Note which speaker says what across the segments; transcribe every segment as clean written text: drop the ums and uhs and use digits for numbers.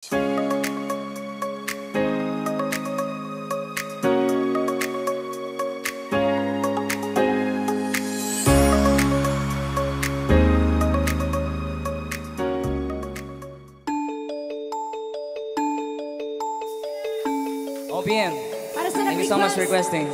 Speaker 1: OPM, thank you so much for requesting.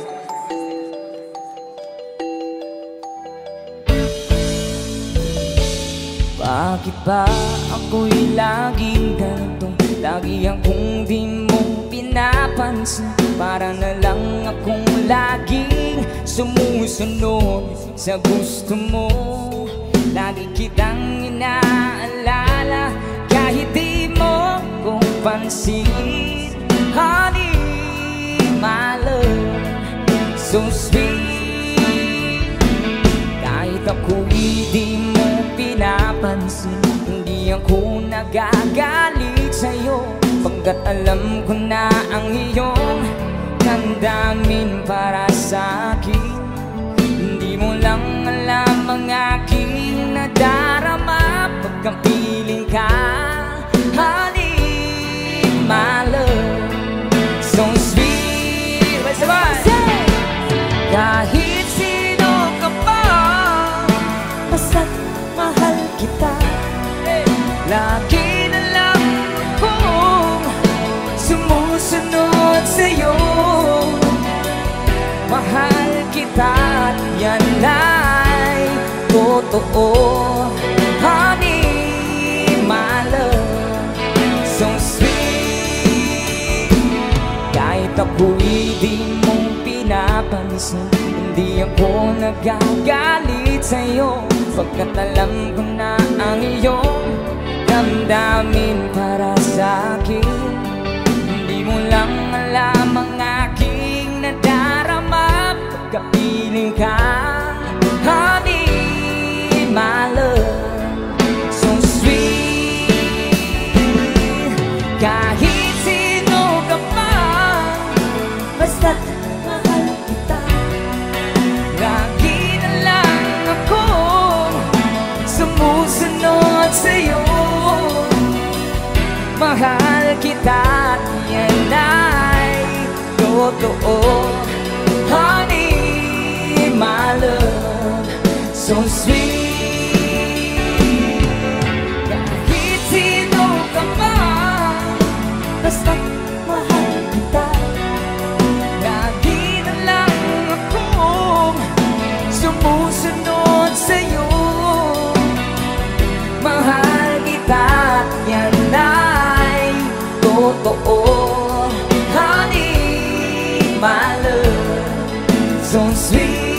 Speaker 1: Bakit ba ako'y laging ganito? Lagi akong di mo pinapansin. Para na lang akong laging sumusunod sa gusto mo. Lagi kitang inaalala kahit di mo ko pansin. Honey, my love, so sweet. Kahit ako'y di mo pinapansin, hindi ako nagagalit sa'yo, pagkat alam ko na ang iyong damdamin para sa'kin. Hindi mo lang alam ang aking nadarama pagkapiling ka. Honey, my love, so sweet. Sabay! Kahit sino ka pa, basta't mahal kita. Lagi na lang akong sumusunod sa'yo. Mahal kita at yan ay totoo. Honey, my love, so sweet. Kahit ako'y di mo pinapansin, hindi ako nagagalit sa'yo, pagkat alam ko na ang iyong damdamin para sa'kin. Hindi mo lang alam ang aking nadarama pagkapiling ka. Honey, my love, so sweet. Kahit sino ka pa, basta't mahal kita. Lagi na lang akong sumusunod sa'yo. Mahal kita at yan ay totoo. Honey, my love, so sweet. Kahit sino ka pa, basta't mahal kita. Lagi na lang akong sumusunod sa'yo. Mahal kita at yan ay totoo. Honey, my love, so sweet.